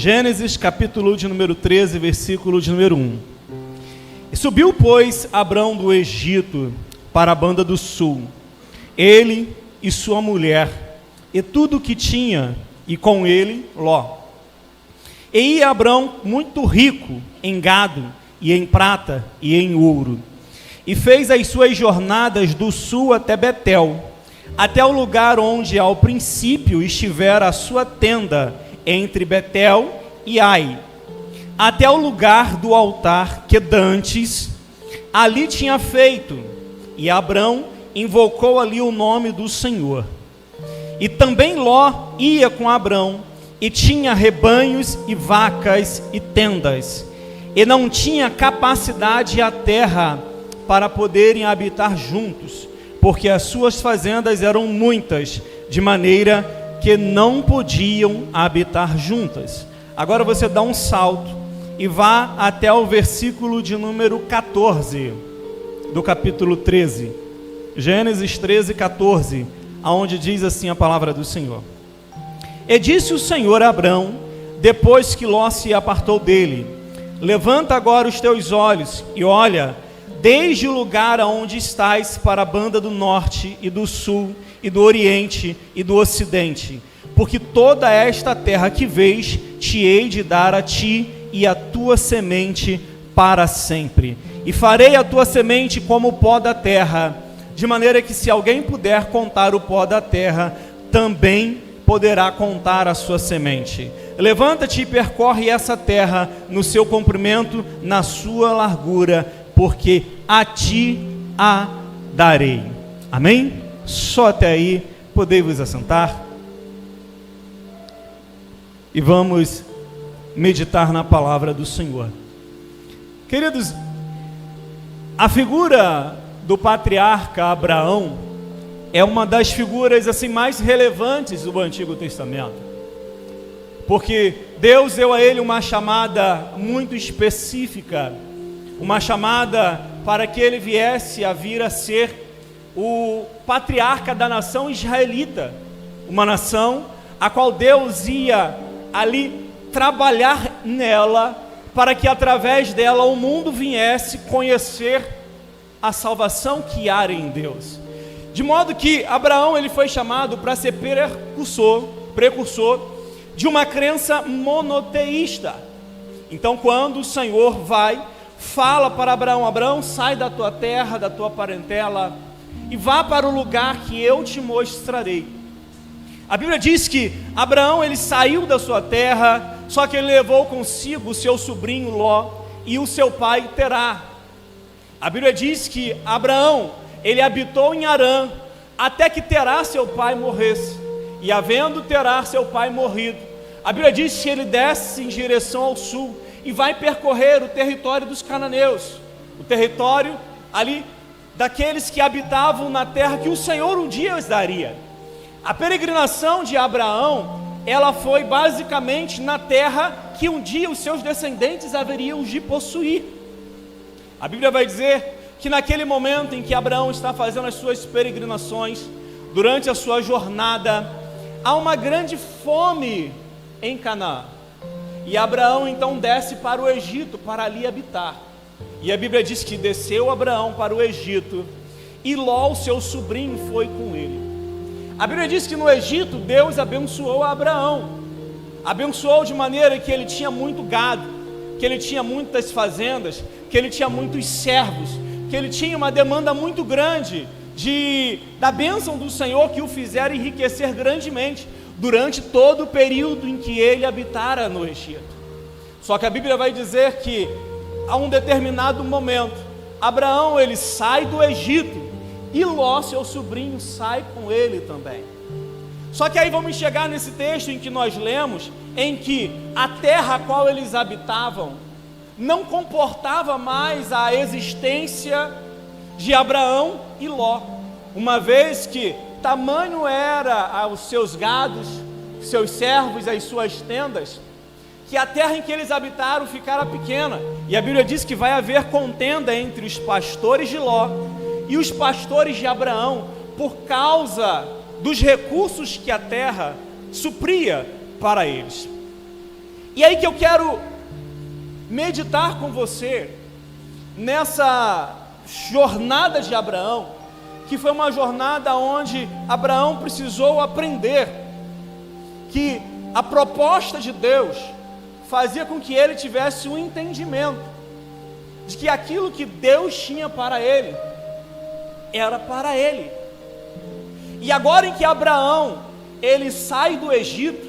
Gênesis capítulo de número 13, versículo de número 1. E subiu, pois, Abrão do Egito para a banda do sul, ele e sua mulher, e tudo o que tinha, e com ele Ló. E ia Abrão muito rico em gado, e em prata, e em ouro, e fez as suas jornadas do sul até Betel, até o lugar onde ao princípio estivera a sua tenda, entre Betel e Ai, até o lugar do altar que dantes ali tinha feito, e Abrão invocou ali o nome do Senhor. E também Ló ia com Abrão, e tinha rebanhos e vacas e tendas, e não tinha capacidade a terra para poderem habitar juntos, porque as suas fazendas eram muitas, de maneira que não podiam habitar juntas. Agora você dá um salto e vá até o versículo de número 14 do capítulo 13. Gênesis 13, 14, aonde diz assim a palavra do Senhor. E disse o Senhor a Abrão, depois que Ló se apartou dele: levanta agora os teus olhos e olha, desde o lugar aonde estás para a banda do norte e do sul, e do oriente e do ocidente, porque toda esta terra que vês, te hei de dar a ti e a tua semente para sempre. E farei a tua semente como o pó da terra, de maneira que se alguém puder contar o pó da terra, também poderá contar a sua semente. Levanta-te e percorre essa terra no seu comprimento, na sua largura, porque a ti a darei. Amém? Só até aí, podei vos assentar e vamos meditar na palavra do Senhor. Queridos, a figura do patriarca Abraão é uma das figuras assim mais relevantes do Antigo Testamento, porque Deus deu a ele uma chamada muito específica, uma chamada para que ele viesse a vir a ser o patriarca da nação israelita, uma nação a qual Deus ia ali trabalhar nela, para que através dela o mundo viesse conhecer a salvação que há em Deus. De modo que Abraão ele foi chamado para ser precursor de uma crença monoteísta. Então quando o Senhor fala para Abraão: Abraão, sai da tua terra, da tua parentela, e vá para o lugar que eu te mostrarei. A Bíblia diz que Abraão ele saiu da sua terra, só que ele levou consigo o seu sobrinho Ló e o seu pai Terá. A Bíblia diz que Abraão ele habitou em Harã até que Terá seu pai morresse. E havendo Terá seu pai morrido, a Bíblia diz que ele desce em direção ao sul e vai percorrer o território dos cananeus, o território ali daqueles que habitavam na terra que o Senhor um dia lhes daria. A peregrinação de Abraão, ela foi basicamente na terra que um dia os seus descendentes haveriam de possuir. A Bíblia vai dizer que naquele momento em que Abraão está fazendo as suas peregrinações, durante a sua jornada, há uma grande fome em Canaã. E Abraão então desce para o Egito para ali habitar. E a Bíblia diz que desceu Abraão para o Egito, e Ló, seu sobrinho, foi com ele. A Bíblia diz que no Egito Deus abençoou a Abraão, abençoou de maneira que ele tinha muito gado, que ele tinha muitas fazendas, que ele tinha muitos servos, que ele tinha uma demanda muito grande da bênção do Senhor, que o fizera enriquecer grandemente durante todo o período em que ele habitara no Egito. Só que a Bíblia vai dizer que a um determinado momento, Abraão ele sai do Egito, e Ló, seu sobrinho, sai com ele também. Só que aí vamos chegar nesse texto em que nós lemos, em que a terra a qual eles habitavam não comportava mais a existência de Abraão e Ló, uma vez que tamanho era os seus gados, seus servos, as suas tendas, que a terra em que eles habitaram ficara pequena. E a Bíblia diz que vai haver contenda entre os pastores de Ló e os pastores de Abraão, por causa dos recursos que a terra supria para eles. E aí que eu quero meditar com você nessa jornada de Abraão, que foi uma jornada onde Abraão precisou aprender que a proposta de Deus fazia com que ele tivesse um entendimento de que aquilo que Deus tinha para ele era para ele. E agora em que Abraão ele sai do Egito,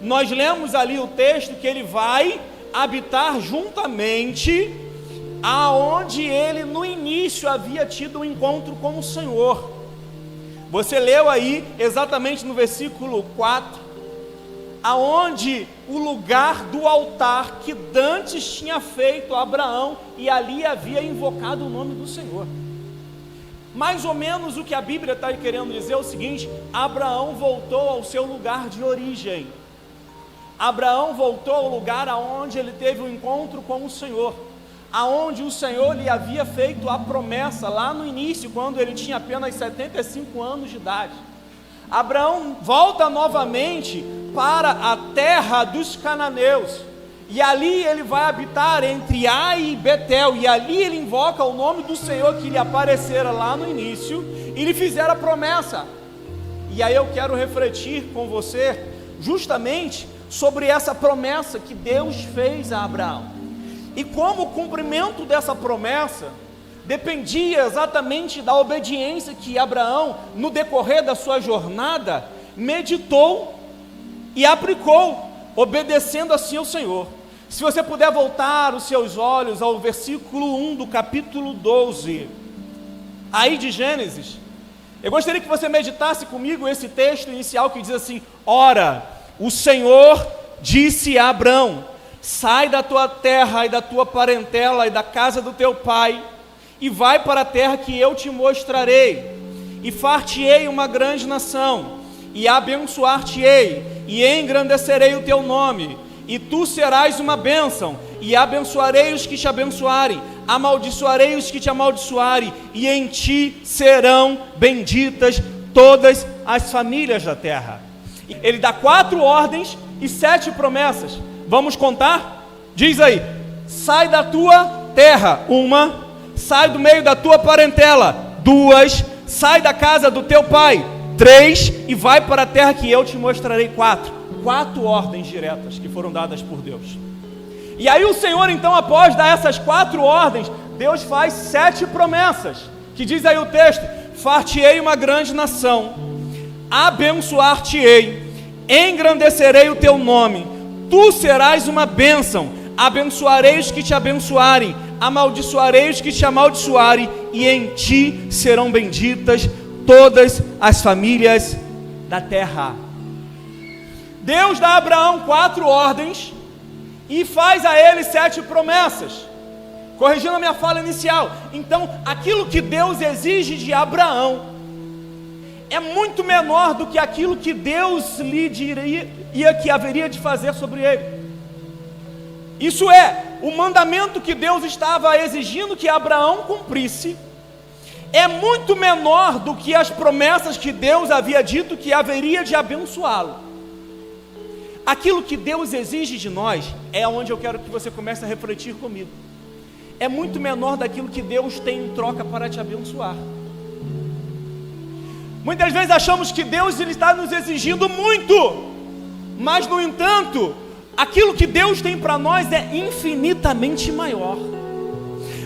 nós lemos ali o texto que ele vai habitar juntamente aonde ele no início havia tido um encontro com o Senhor. Você leu aí exatamente no versículo 4, aonde o lugar do altar que dantes tinha feito Abraão, e ali havia invocado o nome do Senhor. Mais ou menos o que a Bíblia está querendo dizer é o seguinte: Abraão voltou ao seu lugar de origem. Abraão voltou ao lugar aonde ele teve um encontro com o Senhor, aonde o Senhor lhe havia feito a promessa lá no início, quando ele tinha apenas 75 anos de idade. Abraão volta novamente para a terra dos cananeus, e ali ele vai habitar entre Ai e Betel, e ali ele invoca o nome do Senhor que lhe aparecera lá no início, e lhe fizera a promessa. E aí eu quero refletir com você justamente sobre essa promessa que Deus fez a Abraão, e como o cumprimento dessa promessa dependia exatamente da obediência que Abraão, no decorrer da sua jornada, meditou e aplicou, obedecendo assim ao Senhor. Se você puder voltar os seus olhos ao versículo 1 do capítulo 12, aí de Gênesis, eu gostaria que você meditasse comigo esse texto inicial que diz assim: ora, o Senhor disse a Abrão: sai da tua terra e da tua parentela e da casa do teu pai, e vai para a terra que eu te mostrarei, e far-te-ei uma grande nação, e abençoar-te-ei, e engrandecerei o teu nome, e tu serás uma bênção, e abençoarei os que te abençoarem, amaldiçoarei os que te amaldiçoarem, e em ti serão benditas todas as famílias da terra. Ele dá 4 ordens e 7 promessas. Vamos contar? Diz aí: sai da tua terra, 1, sai do meio da tua parentela, 2, sai da casa do teu pai, 3, e vai para a terra que eu te mostrarei, 4 ordens diretas que foram dadas por Deus. E aí o Senhor então, após dar essas 4 ordens, Deus faz 7 promessas, que diz aí o texto: far-te-ei uma grande nação, abençoar-te-ei, engrandecerei o teu nome, tu serás uma bênção, abençoarei os que te abençoarem, amaldiçoarei os que te amaldiçoarem, e em ti serão benditas todas as famílias da terra. Deus dá a Abraão 4 ordens e faz a ele 7 promessas, corrigindo a minha fala inicial. Então, aquilo que Deus exige de Abraão é muito menor do que aquilo que Deus lhe diria que haveria de fazer sobre ele. Isso é, o mandamento que Deus estava exigindo que Abraão cumprisse é muito menor do que as promessas que Deus havia dito que haveria de abençoá-lo. Aquilo que Deus exige de nós é onde eu quero que você comece a refletir comigo. É muito menor daquilo que Deus tem em troca para te abençoar. Muitas vezes achamos que Deus ele está nos exigindo muito, mas no entanto, aquilo que Deus tem para nós é infinitamente maior.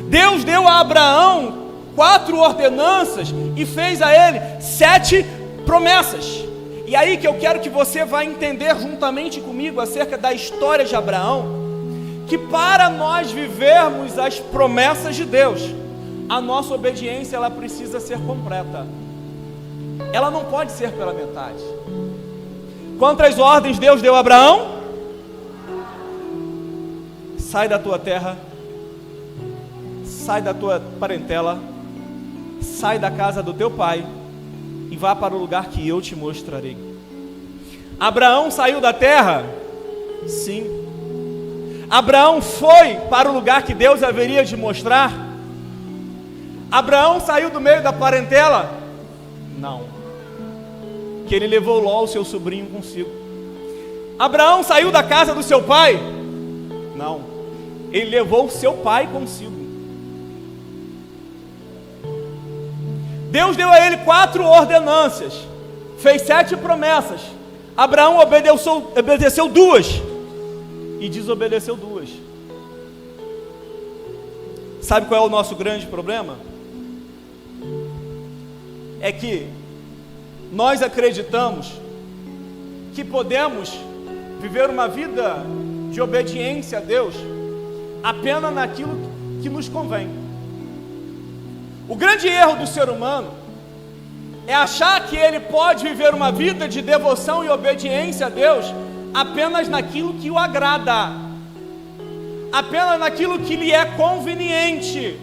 Deus deu a Abraão 4 ordenanças e fez a ele 7 promessas. E aí que eu quero que você vá entender juntamente comigo acerca da história de Abraão, que para nós vivermos as promessas de Deus, a nossa obediência ela precisa ser completa. Ela não pode ser pela metade. Quantas ordens Deus deu a Abraão? Sai da tua terra, sai da tua parentela, sai da casa do teu pai e vá para o lugar que eu te mostrarei. Abraão saiu da terra? Sim. Abraão foi para o lugar que Deus haveria de mostrar? Abraão saiu do meio da parentela? Não. Que ele levou Ló, seu sobrinho, consigo. Abraão saiu da casa do seu pai? Não, ele levou o seu pai consigo. Deus deu a ele 4 ordenâncias, fez 7 promessas. Abraão obedeceu 2 e desobedeceu 2. Sabe qual é o nosso grande problema? É que nós acreditamos que podemos viver uma vida de obediência a Deus apenas naquilo que nos convém. O grande erro do ser humano é achar que ele pode viver uma vida de devoção e obediência a Deus apenas naquilo que o agrada, apenas naquilo que lhe é conveniente,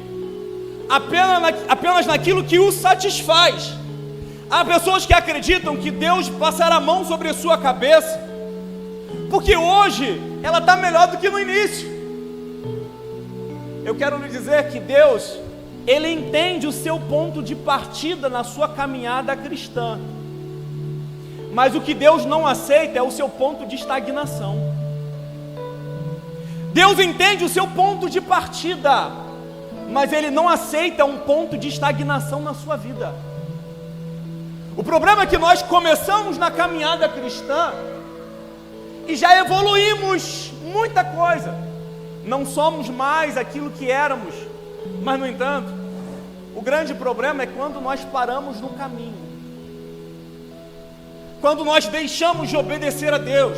apenas naquilo que o satisfaz. Há pessoas que acreditam que Deus passará a mão sobre a sua cabeça, porque hoje ela está melhor do que no início. Eu quero lhe dizer que Deus, Ele entende o seu ponto de partida na sua caminhada cristã, mas o que Deus não aceita é o seu ponto de estagnação. Deus entende o seu ponto de partida, mas Ele não aceita um ponto de estagnação na sua vida. O problema é que nós começamos na caminhada cristã e já evoluímos muita coisa, não somos mais aquilo que éramos, mas no entanto, o grande problema é quando nós paramos no caminho, quando nós deixamos de obedecer a Deus,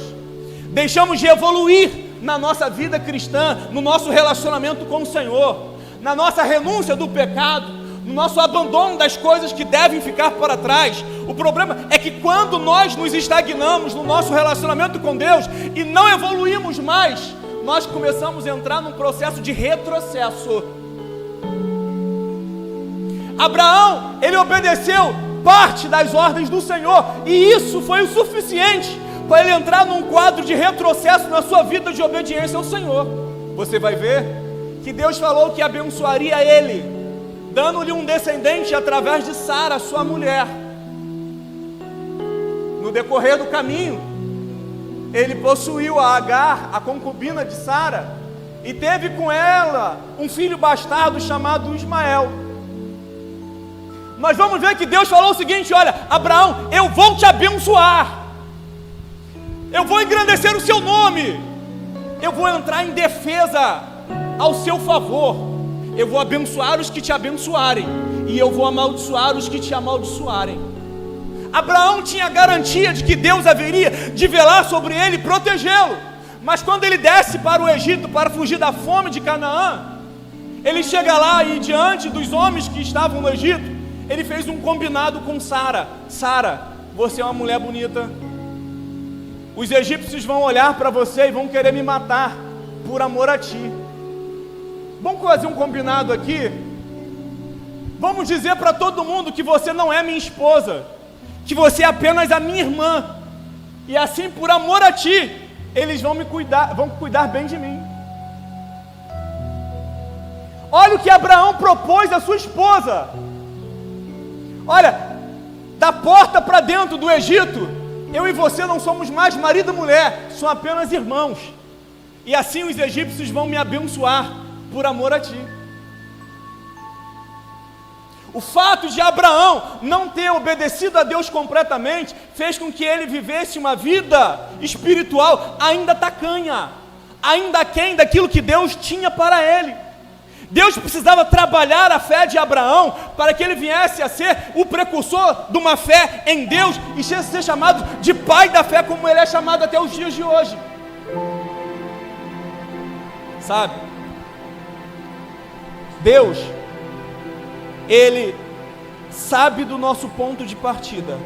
deixamos de evoluir na nossa vida cristã, no nosso relacionamento com o Senhor, na nossa renúncia do pecado, no nosso abandono das coisas que devem ficar para trás. O problema é que quando nós nos estagnamos no nosso relacionamento com Deus e não evoluímos mais, nós começamos a entrar num processo de retrocesso. Abraão, ele obedeceu parte das ordens do Senhor, e isso foi o suficiente para ele entrar num quadro de retrocesso na sua vida de obediência ao Senhor. Você vai ver que Deus falou que abençoaria ele, dando-lhe um descendente através de Sara, sua mulher. No decorrer do caminho, ele possuiu a Agar, a concubina de Sara, e teve com ela um filho bastardo chamado Ismael. Nós vamos ver que Deus falou o seguinte: olha, Abraão, eu vou te abençoar, eu vou engrandecer o seu nome, eu vou entrar em defesa ao seu favor, eu vou abençoar os que te abençoarem, e eu vou amaldiçoar os que te amaldiçoarem. Abraão tinha garantia de que Deus haveria de velar sobre ele e protegê-lo, mas quando ele desce para o Egito para fugir da fome de Canaã, ele chega lá e diante dos homens que estavam no Egito, ele fez um combinado com Sara. Sara, você é uma mulher bonita, os egípcios vão olhar para você e vão querer me matar por amor a ti. Vamos fazer um combinado aqui? Vamos dizer para todo mundo que você não é minha esposa, que você é apenas a minha irmã, e assim por amor a ti, eles vão cuidar bem de mim. Olha o que Abraão propôs à sua esposa. Olha, da porta para dentro do Egito, eu e você não somos mais marido e mulher, somos apenas irmãos, e assim os egípcios vão me abençoar por amor a ti. O fato de Abraão não ter obedecido a Deus completamente fez com que ele vivesse uma vida espiritual ainda tacanha, ainda aquém daquilo que Deus tinha para ele. Deus precisava trabalhar a fé de Abraão para que ele viesse a ser o precursor de uma fé em Deus e ser chamado de pai da fé, como ele é chamado até os dias de hoje. Sabe? Deus, Ele sabe do nosso ponto de partida,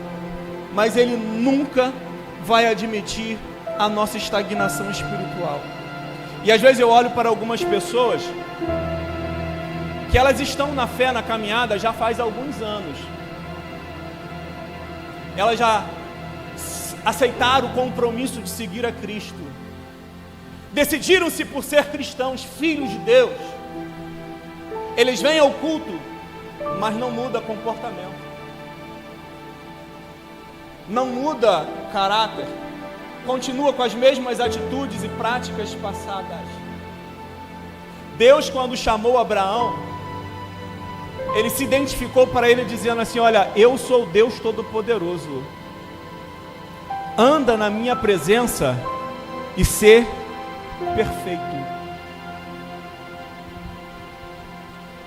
mas Ele nunca vai admitir a nossa estagnação espiritual. E às vezes eu olho para algumas pessoas que elas estão na fé, na caminhada já faz alguns anos. Elas já aceitaram o compromisso de seguir a Cristo, decidiram-se por ser cristãos, filhos de Deus. Eles vêm ao culto, mas não muda comportamento, não muda caráter, continua com as mesmas atitudes e práticas passadas. Deus, quando chamou Abraão, Ele se identificou para ele dizendo assim: olha, eu sou Deus Todo-Poderoso, anda na minha presença e ser perfeito.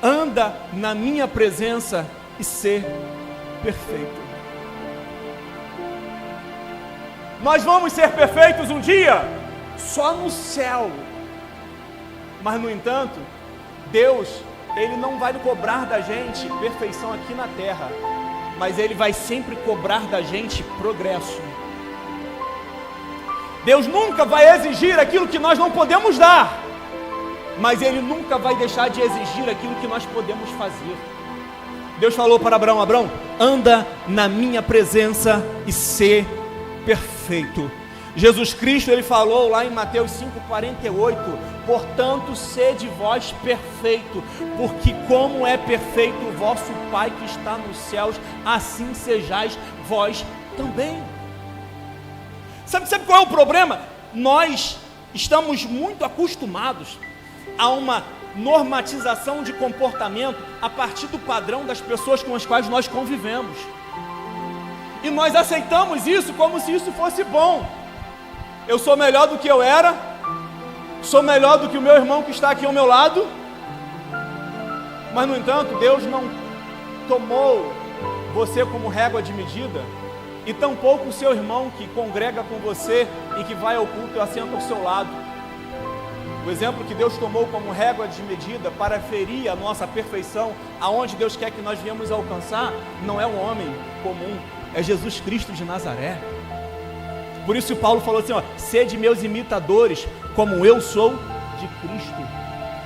Anda na minha presença e ser perfeito. Nós vamos ser perfeitos um dia? Só no céu. Mas, no entanto, Deus, Ele não vai cobrar da gente perfeição aqui na terra, mas Ele vai sempre cobrar da gente progresso. Deus nunca vai exigir aquilo que nós não podemos dar, mas Ele nunca vai deixar de exigir aquilo que nós podemos fazer. Deus falou para Abraão: Abraão, anda na minha presença e ser perfeito. Jesus Cristo, Ele falou lá em Mateus 5,48, portanto, sede vós perfeito, porque como é perfeito o vosso Pai que está nos céus, assim sejais vós também. Sabe qual é o problema? Nós estamos muito acostumados a uma normatização de comportamento a partir do padrão das pessoas com as quais nós convivemos. E nós aceitamos isso como se isso fosse bom. Eu sou melhor do que eu era, sou melhor do que o meu irmão que está aqui ao meu lado, mas, no entanto, Deus não tomou você como régua de medida, e tampouco o seu irmão que congrega com você e que vai ao culto e assenta ao seu lado. O exemplo que Deus tomou como régua de medida para ferir a nossa perfeição, aonde Deus quer que nós viemos alcançar, não é um homem comum, é Jesus Cristo de Nazaré. Por isso Paulo falou assim: ó, sede meus imitadores, como eu sou de Cristo.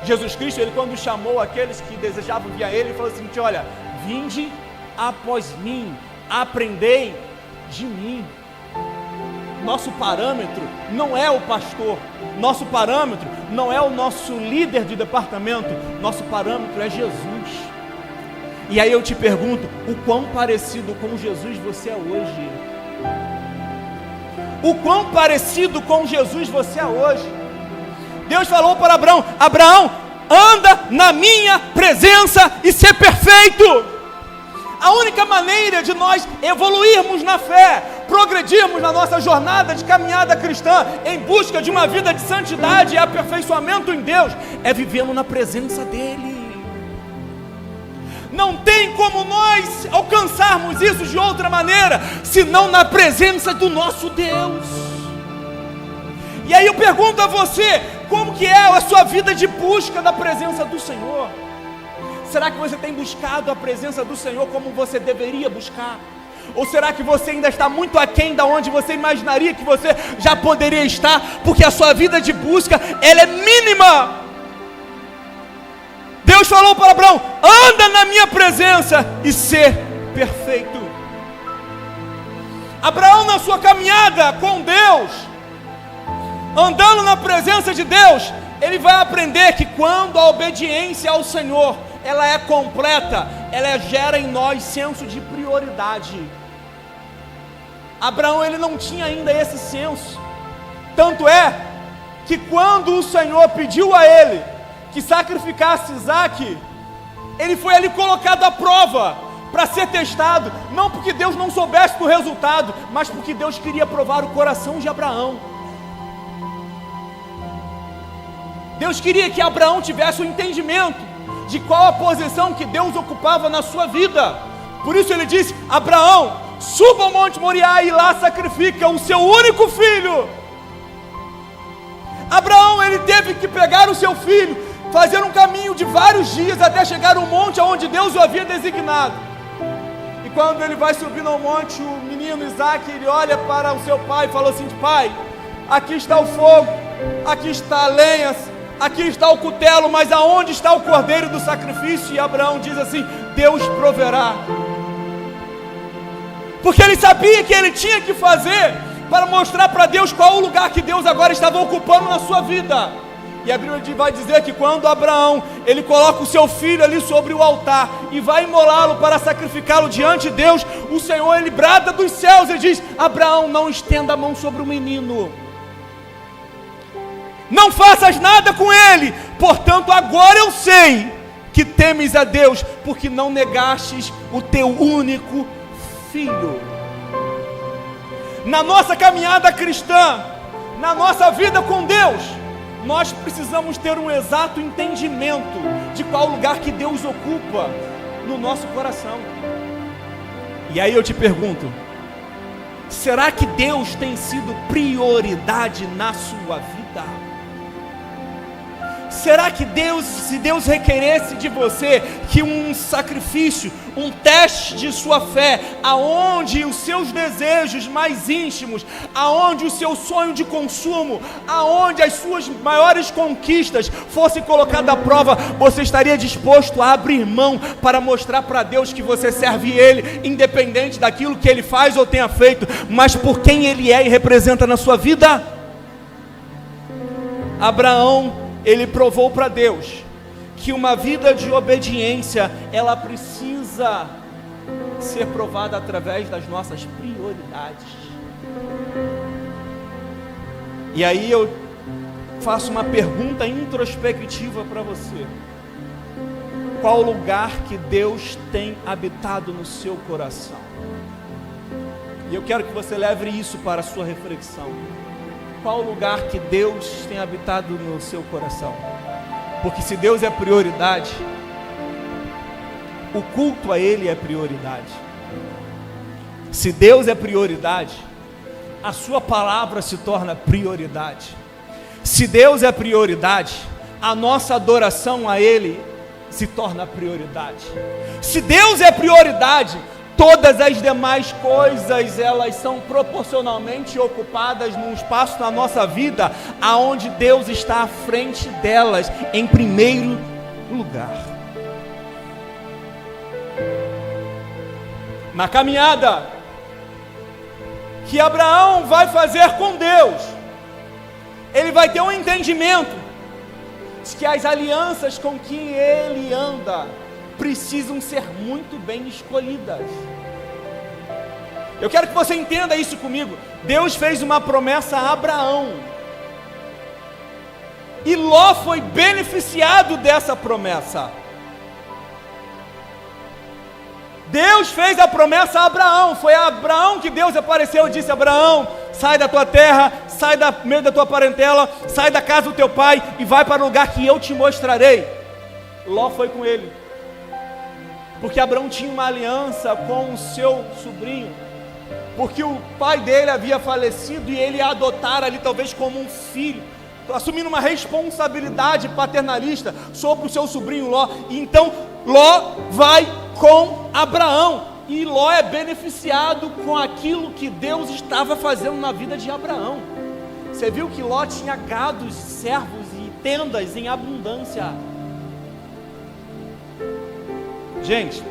Jesus Cristo, Ele quando chamou aqueles que desejavam vir a Ele, Ele falou assim: olha, vinde após mim, aprendei de mim. Nosso parâmetro não é o pastor, nosso parâmetro não é o nosso líder de departamento, nosso parâmetro é Jesus. E aí eu te pergunto, o quão parecido com Jesus você é hoje? O quão parecido com Jesus você é hoje? Deus falou para Abraão: Abraão, anda na minha presença e ser perfeito. A única maneira de nós evoluirmos na fé, progredirmos na nossa jornada de caminhada cristã, em busca de uma vida de santidade e aperfeiçoamento em Deus, é vivendo na presença dEle. Não tem como nós alcançarmos isso de outra maneira, senão na presença do nosso Deus. E aí eu pergunto a você, como que é a sua vida de busca da presença do Senhor? Será que você tem buscado a presença do Senhor como você deveria buscar? Ou será que você ainda está muito aquém da onde você imaginaria que você já poderia estar, porque a sua vida de busca, ela é mínima? Deus falou para Abraão: anda na minha presença e ser perfeito. Abraão, na sua caminhada com Deus, andando na presença de Deus, ele vai aprender que quando a obediência ao Senhor, ela é completa, ela gera em nós senso de prioridade. Abraão, ele não tinha ainda esse senso, tanto é que quando o Senhor pediu a ele que sacrificasse Isaque, ele foi ali colocado à prova, para ser testado, não porque Deus não soubesse do resultado, mas porque Deus queria provar o coração de Abraão. Deus queria que Abraão tivesse o entendimento de qual a posição que Deus ocupava na sua vida. Por isso ele disse: Abraão, suba ao Monte Moriá e lá sacrifica o seu único filho. Abraão, ele teve que pegar o seu filho, fazer um caminho de vários dias até chegar ao monte onde Deus o havia designado. E quando ele vai subindo ao monte, o menino Isaque, ele olha para o seu pai e fala assim: pai, aqui está o fogo, aqui está a lenha, aqui está o cutelo, mas aonde está o cordeiro do sacrifício? E Abraão diz assim: Deus proverá. Porque ele sabia que ele tinha que fazer para mostrar para Deus qual o lugar que Deus agora estava ocupando na sua vida. E a Bíblia vai dizer que quando Abraão, ele coloca o seu filho ali sobre o altar e vai imolá-lo para sacrificá-lo diante de Deus, o Senhor, ele brada dos céus e diz: Abraão, não estenda a mão sobre o menino, não faças nada com ele, portanto agora eu sei que temes a Deus, porque não negastes o teu único filho. Na nossa caminhada cristã, na nossa vida com Deus, nós precisamos ter um exato entendimento de qual lugar que Deus ocupa no nosso coração. E aí eu te pergunto, será que Deus tem sido prioridade na sua vida? Será que Deus, se Deus requeresse de você que um sacrifício, um teste de sua fé, aonde os seus desejos mais íntimos, aonde o seu sonho de consumo, aonde as suas maiores conquistas fossem colocadas à prova, você estaria disposto a abrir mão para mostrar para Deus que você serve Ele, independente daquilo que Ele faz ou tenha feito, mas por quem Ele é e representa na sua vida? Abraão, ele provou para Deus que uma vida de obediência, ela precisa ser provada através das nossas prioridades. E aí eu faço uma pergunta introspectiva para você: qual lugar que Deus tem habitado no seu coração? E eu quero que você leve isso para a sua reflexão. Qual lugar que Deus tem habitado no seu coração? Porque se Deus é prioridade, o culto a Ele é prioridade. Se Deus é prioridade, a sua palavra se torna prioridade. Se Deus é prioridade, a nossa adoração a Ele se torna prioridade. Se Deus é prioridade, todas as demais coisas, elas são proporcionalmente ocupadas num espaço na nossa vida, aonde Deus está à frente delas, em primeiro lugar. Na caminhada que Abraão vai fazer com Deus, ele vai ter um entendimento de que as alianças com que ele anda precisam ser muito bem escolhidas. Eu quero que você entenda isso comigo. Deus fez uma promessa a Abraão, e Ló foi beneficiado dessa promessa. Deus fez a promessa a Abraão. Foi a Abraão que Deus apareceu e disse: Abraão, sai da tua terra, sai da meio da tua parentela, sai da casa do teu pai e vai para o lugar que eu te mostrarei. Ló foi com ele, porque Abraão tinha uma aliança com o seu sobrinho, porque o pai dele havia falecido e ele ia adotar ali talvez como um filho, assumindo uma responsabilidade paternalista sobre o seu sobrinho Ló. E então Ló vai com Abraão, e Ló é beneficiado com aquilo que Deus estava fazendo na vida de Abraão. Você viu que Ló tinha gados, servos e tendas em abundância. Gente,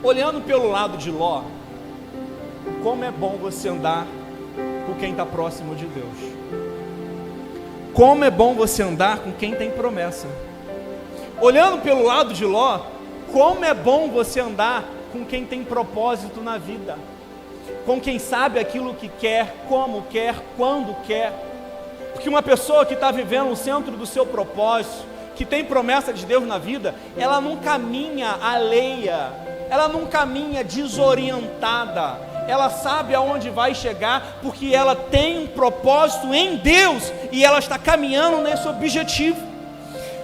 olhando pelo lado de Ló, como é bom você andar com quem está próximo de Deus. Como é bom você andar com quem tem promessa. Olhando pelo lado de Ló, como é bom você andar com quem tem propósito na vida, com quem sabe aquilo que quer, como quer, quando quer. Porque uma pessoa que está vivendo no centro do seu propósito, que tem promessa de Deus na vida, ela não caminha alheia, ela não caminha desorientada, ela sabe aonde vai chegar, porque ela tem um propósito em Deus, e ela está caminhando nesse objetivo.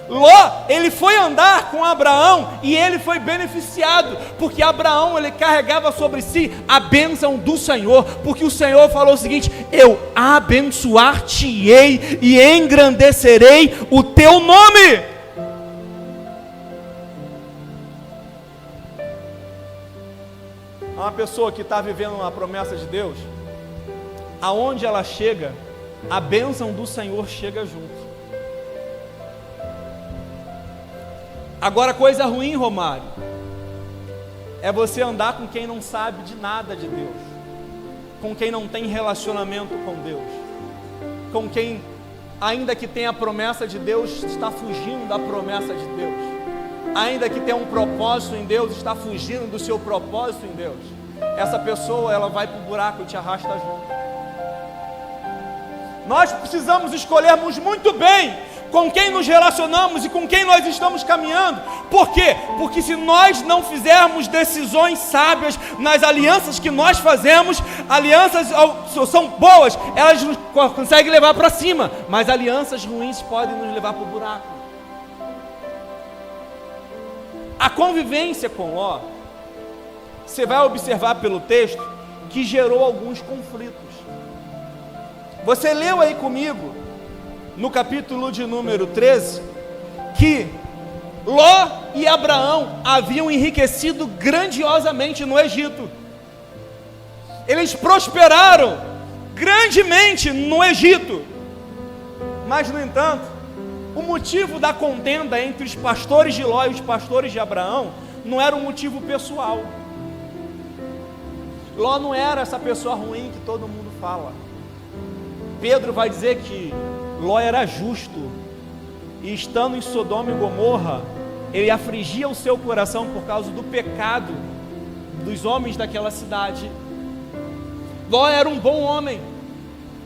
Ló, ele foi andar com Abraão, e ele foi beneficiado, porque Abraão, ele carregava sobre si a bênção do Senhor, porque o Senhor falou o seguinte: eu abençoar-te-ei e engrandecerei o teu nome. Uma pessoa que está vivendo uma promessa de Deus, aonde ela chega, a bênção do Senhor chega junto. Agora, coisa ruim, Romário, é você andar com quem não sabe de nada de Deus, com quem não tem relacionamento com Deus, com quem ainda que tenha a promessa de Deus, está fugindo da promessa de Deus. Ainda que tenha um propósito em Deus, está fugindo do seu propósito em Deus. Essa pessoa, ela vai para o buraco e te arrasta junto. Nós precisamos escolhermos muito bem com quem nos relacionamos e com quem nós estamos caminhando. Por quê? Porque se nós não fizermos decisões sábias nas alianças que nós fazemos, alianças são boas, elas nos conseguem levar para cima, mas alianças ruins podem nos levar para o buraco. A convivência com Ló, você vai observar pelo texto que gerou alguns conflitos. Você leu aí comigo no capítulo de número 13, que Ló e Abraão haviam enriquecido grandiosamente no Egito. Eles prosperaram grandemente no Egito. Mas, no entanto, o motivo da contenda entre os pastores de Ló e os pastores de Abraão não era um motivo pessoal. Ló não era essa pessoa ruim que todo mundo fala. Pedro vai dizer que Ló era justo, e estando em Sodoma e Gomorra, ele afligia o seu coração por causa do pecado dos homens daquela cidade. Ló era um bom homem,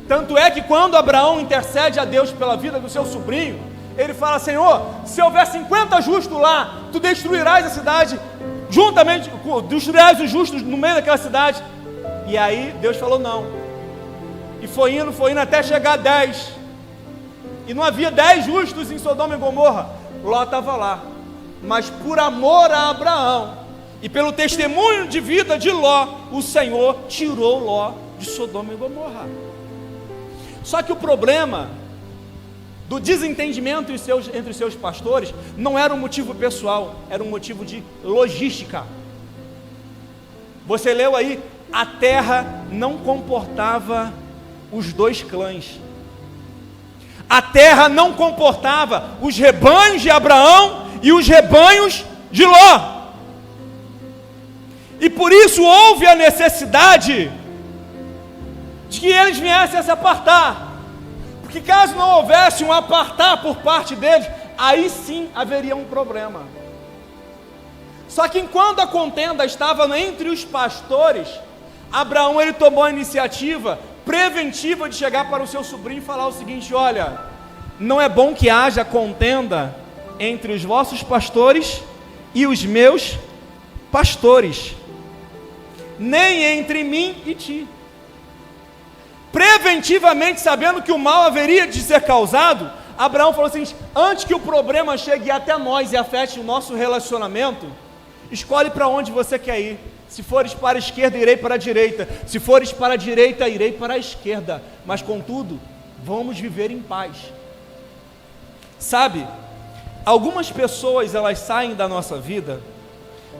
tanto é que quando Abraão intercede a Deus pela vida do seu sobrinho, ele fala: Senhor, se houver 50 justos lá, tu destruirás a cidade, juntamente, destruirás os justos no meio daquela cidade. E aí Deus falou não, e foi indo até chegar a 10, e não havia 10 justos em Sodoma e Gomorra. Ló estava lá, mas por amor a Abraão e pelo testemunho de vida de Ló, o Senhor tirou Ló de Sodoma e Gomorra. Só que o problema do desentendimento entre os seus pastores não era um motivo pessoal, era um motivo de logística. Você leu aí, a terra não comportava os dois clãs. A terra não comportava os rebanhos de Abraão e os rebanhos de Ló. E por isso houve a necessidade de que eles viessem a se apartar. Porque caso não houvesse um apartar por parte deles, aí sim haveria um problema. Só que enquanto a contenda estava entre os pastores, Abraão ele tomou a iniciativa preventiva de chegar para o seu sobrinho e falar o seguinte: olha, não é bom que haja contenda entre os vossos pastores e os meus pastores, nem entre mim e ti. Preventivamente, sabendo que o mal haveria de ser causado, Abraão falou o seguinte: antes que o problema chegue até nós e afete o nosso relacionamento, escolhe para onde você quer ir. Se fores para a esquerda, irei para a direita. Se fores para a direita, irei para a esquerda. Mas contudo, vamos viver em paz. Sabe, algumas pessoas elas saem da nossa vida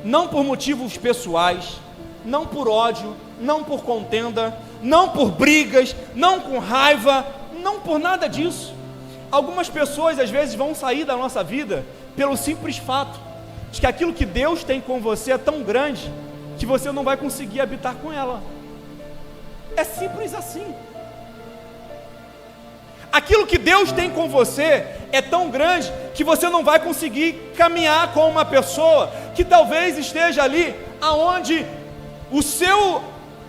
não por motivos pessoais, não por ódio, não por contenda, não por brigas, não com raiva, não por nada disso. Algumas pessoas às vezes vão sair da nossa vida pelo simples fato de que aquilo que Deus tem com você é tão grande que você não vai conseguir habitar com ela. É simples assim. Aquilo que Deus tem com você é tão grande que você não vai conseguir caminhar com uma pessoa que talvez esteja ali aonde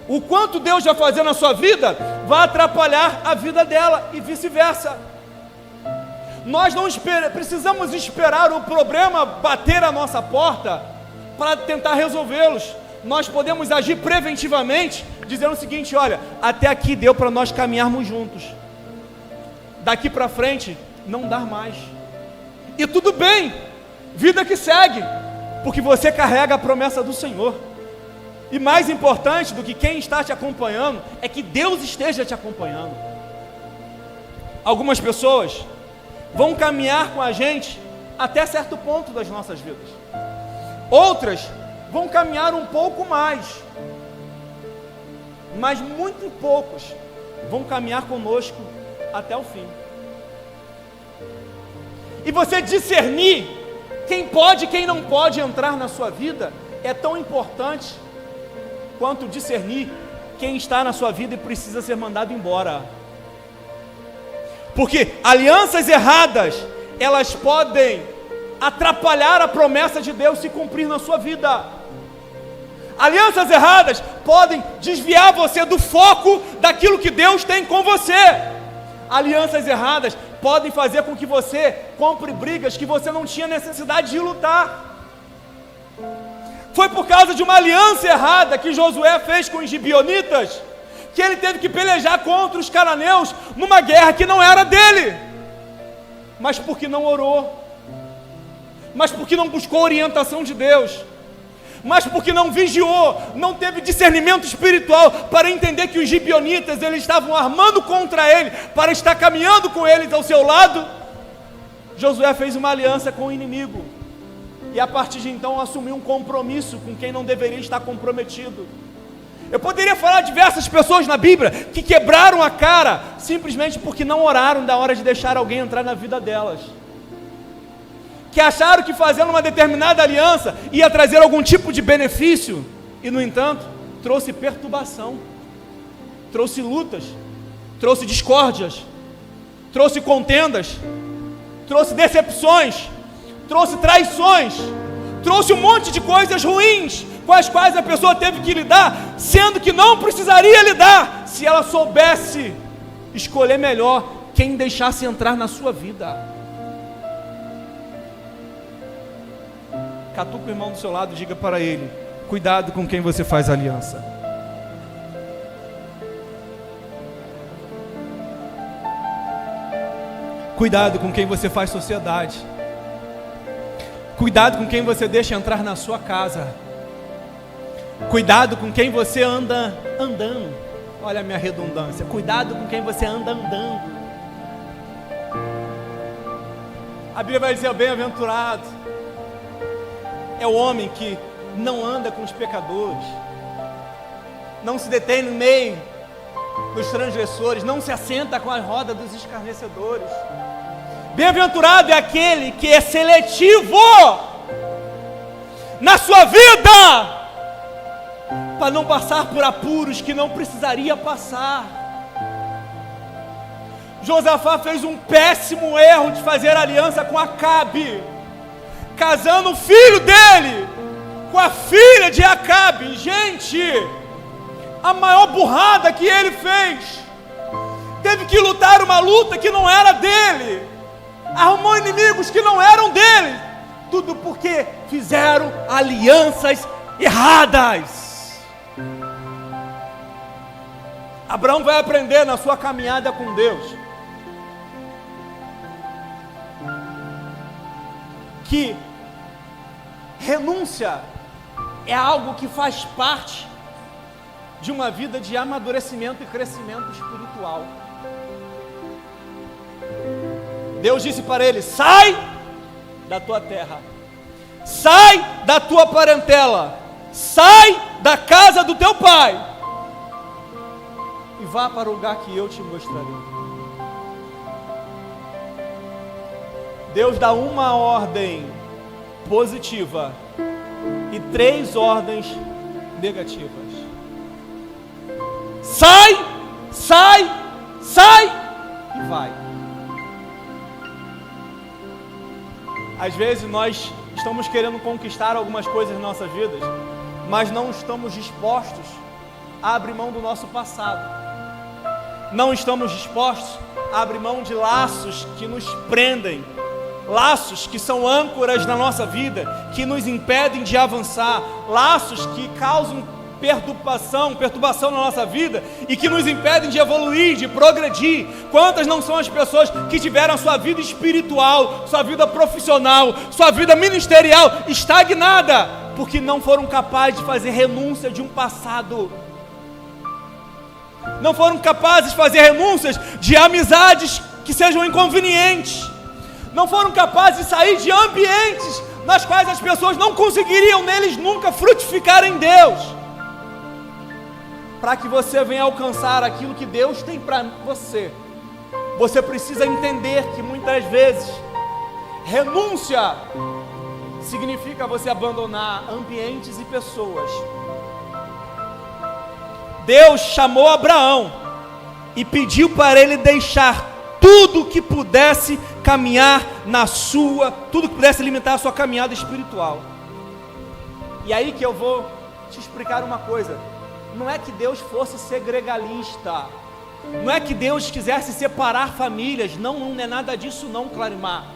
o quanto Deus já fazendo na sua vida vai atrapalhar a vida dela e vice-versa. Nós não precisamos esperar o problema bater a nossa porta para tentar resolvê-los. Nós podemos agir preventivamente, dizendo o seguinte: olha, até aqui deu para nós caminharmos juntos, daqui para frente não dá mais, e tudo bem, vida que segue, porque você carrega a promessa do Senhor. E mais importante do que quem está te acompanhando é que Deus esteja te acompanhando. Algumas pessoas vão caminhar com a gente até certo ponto das nossas vidas, outras vão caminhar um pouco mais, mas muito poucos vão caminhar conosco até o fim. E você discernir quem pode e quem não pode entrar na sua vida é tão importante quanto discernir quem está na sua vida e precisa ser mandado embora. Porque alianças erradas, elas podem atrapalhar a promessa de Deus se cumprir na sua vida. Alianças erradas podem desviar você do foco daquilo que Deus tem com você. Alianças erradas podem fazer com que você compre brigas que você não tinha necessidade de lutar. Foi por causa de uma aliança errada que Josué fez com os gibeonitas que ele teve que pelejar contra os cananeus numa guerra que não era dele. Mas porque não orou, mas porque não buscou orientação de Deus, mas porque não vigiou, não teve discernimento espiritual para entender que os gibeonitas, eles estavam armando contra ele, para estar caminhando com eles ao seu lado. Josué fez uma aliança com o inimigo, e a partir de então assumiu um compromisso com quem não deveria estar comprometido. Eu poderia falar de diversas pessoas na Bíblia que quebraram a cara simplesmente porque não oraram da hora de deixar alguém entrar na vida delas, que acharam que fazendo uma determinada aliança ia trazer algum tipo de benefício, e no entanto, trouxe perturbação, trouxe lutas, trouxe discórdias, trouxe contendas, trouxe decepções, trouxe traições, trouxe um monte de coisas ruins, com as quais a pessoa teve que lidar, sendo que não precisaria lidar, se ela soubesse escolher melhor quem deixasse entrar na sua vida. Catuca o irmão do seu lado e diga para ele: cuidado com quem você faz aliança. Cuidado com quem você faz sociedade. Cuidado com quem você deixa entrar na sua casa. Cuidado com quem você anda andando. Olha a minha redundância. Cuidado com quem você anda andando. A Bíblia vai dizer: bem-aventurado é o homem que não anda com os pecadores, não se detém no meio dos transgressores, não se assenta com a roda dos escarnecedores. Bem-aventurado é aquele que é seletivo na sua vida, para não passar por apuros que não precisaria passar. Josafá fez um péssimo erro de fazer aliança com Acabe, casando o filho dele com a filha de Acabe. Gente, a maior burrada que ele fez. Teve que lutar uma luta que não era dele, arrumou inimigos que não eram dele, tudo porque fizeram alianças erradas. Abraão vai aprender na sua caminhada com Deus que renúncia é algo que faz parte de uma vida de amadurecimento e crescimento espiritual. Deus disse para ele: sai da tua terra, sai da tua parentela, sai da casa do teu pai e vá para o lugar que eu te mostrarei. Deus dá uma ordem positiva e 3 ordens negativas. Sai, sai, sai e vai. Às vezes nós estamos querendo conquistar algumas coisas em nossas vidas, mas não estamos dispostos a abrir mão do nosso passado. Não estamos dispostos a abrir mão de laços que nos prendem, laços que são âncoras na nossa vida, que nos impedem de avançar, laços que causam perturbação na nossa vida e que nos impedem de evoluir, de progredir. Quantas não são as pessoas que tiveram a sua vida espiritual, sua vida profissional, sua vida ministerial estagnada, porque não foram capazes de fazer renúncia de um passado, não foram capazes de fazer renúncias de amizades que sejam inconvenientes, não foram capazes de sair de ambientes nas quais as pessoas não conseguiriam neles nunca frutificar em Deus. Para que você venha alcançar aquilo que Deus tem para você, você precisa entender que muitas vezes renúncia significa você abandonar ambientes e pessoas. Deus chamou Abraão e pediu para ele deixar tudo que pudesse caminhar tudo que pudesse limitar a sua caminhada espiritual. E aí que eu vou te explicar uma coisa: não é que Deus fosse segregalista, não é que Deus quisesse separar famílias, não é nada disso não, Clarimar.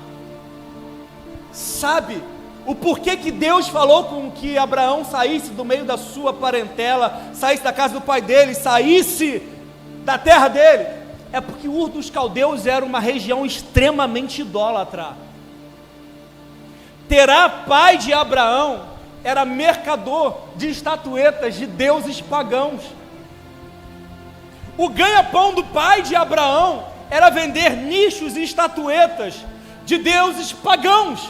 Sabe o porquê que Deus falou com que Abraão saísse do meio da sua parentela, saísse da casa do pai dele, saísse da terra dele? É porque Ur dos Caldeus era uma região extremamente idólatra. Terá, pai de Abraão, era mercador de estatuetas de deuses pagãos. O ganha-pão do pai de Abraão era vender nichos e estatuetas de deuses pagãos.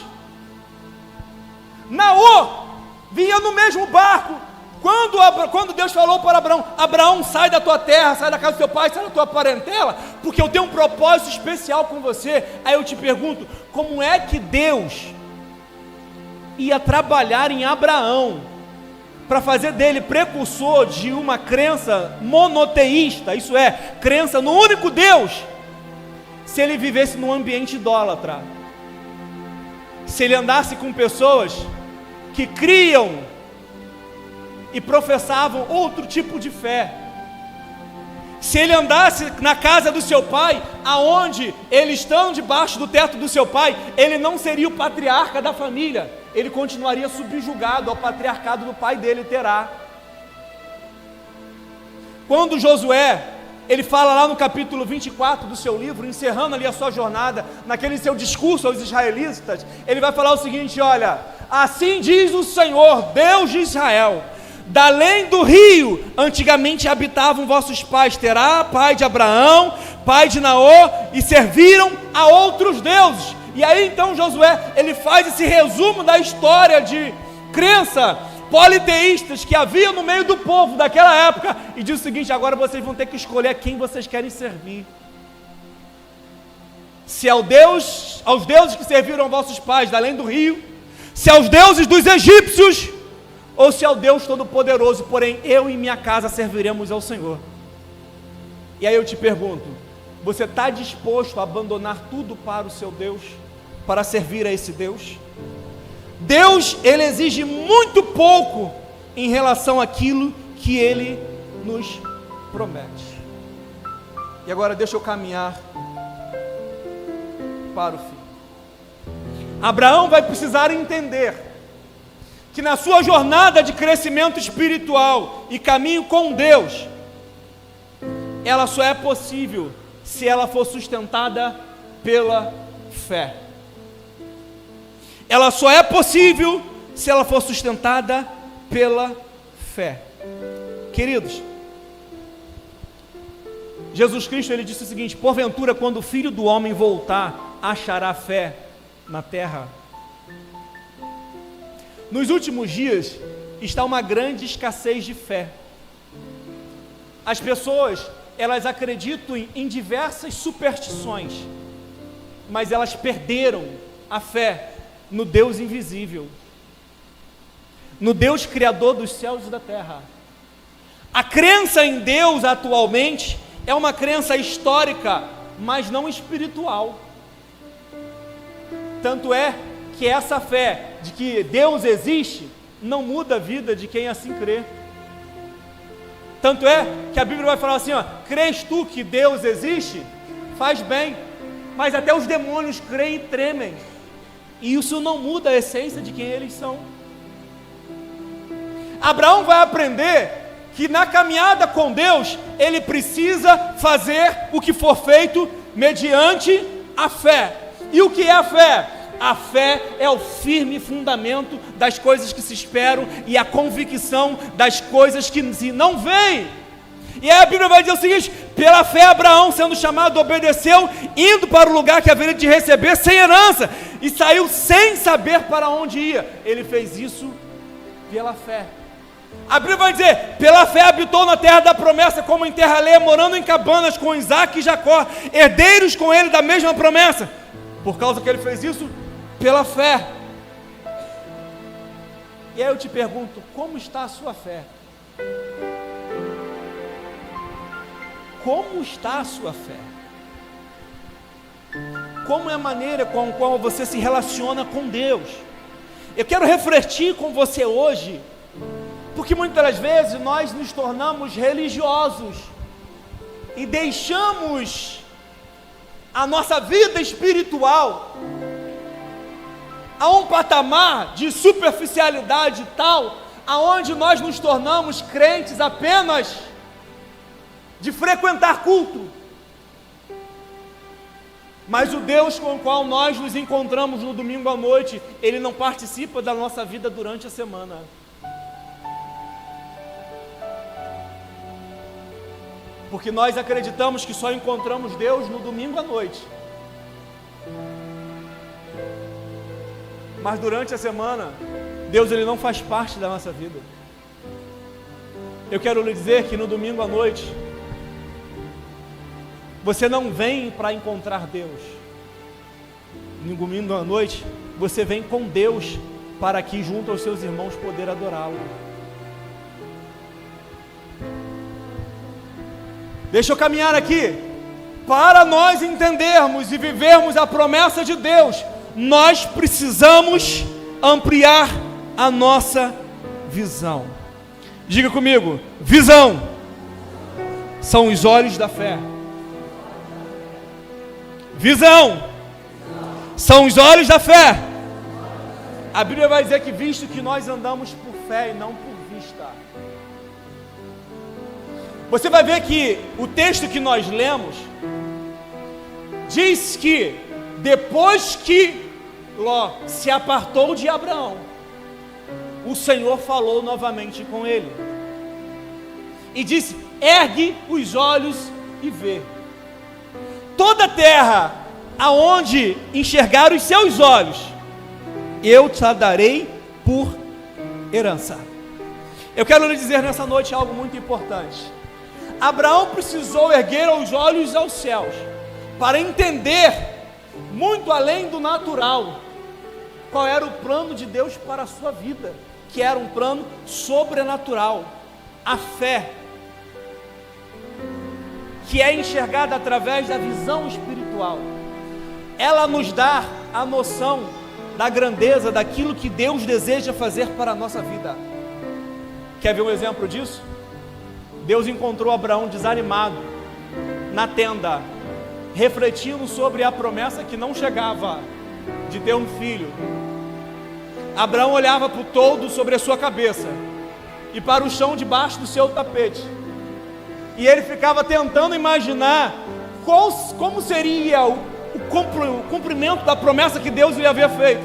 Naor vinha no mesmo barco. Quando Deus falou para Abraão: Abraão, sai da tua terra, sai da casa do teu pai, sai da tua parentela, porque eu tenho um propósito especial com você. Aí eu te pergunto, como é que Deus ia trabalhar em Abraão para fazer dele precursor de uma crença monoteísta, isso é, crença no único Deus, se ele vivesse num ambiente idólatra, se ele andasse com pessoas que criam e professavam outro tipo de fé, se ele andasse na casa do seu pai, aonde eles estão debaixo do teto do seu pai, ele não seria o patriarca da família, ele continuaria subjugado ao patriarcado do pai dele, Terá. Quando Josué, ele fala lá no capítulo 24 do seu livro, encerrando ali a sua jornada, naquele seu discurso aos israelitas, ele vai falar o seguinte: olha, assim diz o Senhor, Deus de Israel: da além do rio, antigamente habitavam vossos pais, Terá, pai de Abraão, pai de Naor, e serviram a outros deuses. E aí então Josué, ele faz esse resumo da história de crença politeístas que havia no meio do povo daquela época, e diz o seguinte: agora vocês vão ter que escolher a quem vocês querem servir. Se aos deuses que serviram a vossos pais, da além do rio, se aos deuses dos egípcios, ou se ao Deus Todo-Poderoso, porém eu e minha casa serviremos ao Senhor. E aí eu te pergunto, você está disposto a abandonar tudo para o seu Deus, para servir a esse Deus? Deus, ele exige muito pouco em relação àquilo que ele nos promete. E agora deixa eu caminhar para o fim. Abraão vai precisar entender que na sua jornada de crescimento espiritual e caminho com Deus, ela só é possível se ela for sustentada pela fé. Ela só é possível se ela for sustentada pela fé. Queridos, Jesus Cristo, ele disse o seguinte: porventura, quando o Filho do Homem voltar, achará fé na terra? Nos últimos dias está uma grande escassez de fé. As pessoas, elas acreditam em diversas superstições, mas elas perderam a fé no Deus invisível, no Deus criador dos céus e da terra. A crença em Deus atualmente é uma crença histórica, mas não espiritual. Tanto é que essa fé de que Deus existe não muda a vida de quem assim crê. Tanto é que a Bíblia vai falar assim: ó, crês tu que Deus existe? Faz bem, mas até os demônios creem e tremem, e isso não muda a essência de quem eles são. Abraão vai aprender que na caminhada com Deus, ele precisa fazer o que for feito mediante a fé. E o que é a fé? A fé é o firme fundamento das coisas que se esperam e a convicção das coisas que se não veem. E aí a Bíblia vai dizer o seguinte: pela fé Abraão, sendo chamado, obedeceu, indo para o lugar que haveria de receber sem herança, e saiu sem saber para onde ia. Ele fez isso pela fé. A Bíblia vai dizer: pela fé habitou na terra da promessa, como em terra alheia, morando em cabanas com Isaque e Jacó, herdeiros com ele da mesma promessa. Por causa que ele fez isso pela fé. E aí eu te pergunto: como está a sua fé? Como está a sua fé? como é a maneira com a qual você se relaciona com Deus. Eu quero refletir com você hoje, porque muitas das vezes nós nos tornamos religiosos e deixamos a nossa vida espiritual a um patamar de superficialidade tal, aonde nós nos tornamos crentes apenas de frequentar culto. Mas o Deus com o qual nós nos encontramos no domingo à noite, Ele não participa da nossa vida durante a semana. Porque nós acreditamos que só encontramos Deus no domingo à noite. Mas durante a semana, Deus ele não faz parte da nossa vida. Eu quero lhe dizer que no domingo à noite, você não vem para encontrar Deus. No domingo à noite, você vem com Deus para aqui junto aos seus irmãos poder adorá-lo. Deixa eu caminhar aqui. Para nós entendermos e vivermos a promessa de Deus, nós precisamos ampliar a nossa visão. Diga comigo, visão são os olhos da fé. Visão são os olhos da fé. A Bíblia vai dizer que visto que nós andamos por fé e não por vista. Você vai ver que o texto que nós lemos diz que depois que Ló se apartou de Abraão, o Senhor falou novamente com ele e disse: ergue os olhos e vê. Toda a terra aonde enxergar os seus olhos, eu te darei por herança. Eu quero lhe dizer nessa noite algo muito importante. Abraão precisou erguer os olhos aos céus para entender, muito além do natural, qual era o plano de Deus para a sua vida, que era um plano sobrenatural. A fé, que é enxergada através da visão espiritual, ela nos dá a noção da grandeza daquilo que Deus deseja fazer para a nossa vida. Quer ver um exemplo disso? Deus encontrou Abraão desanimado na tenda, refletindo sobre a promessa que não chegava de ter um filho. Abraão olhava para o toldo sobre a sua cabeça e para o chão debaixo do seu tapete, e ele ficava tentando imaginar como seria o cumprimento da promessa que Deus lhe havia feito.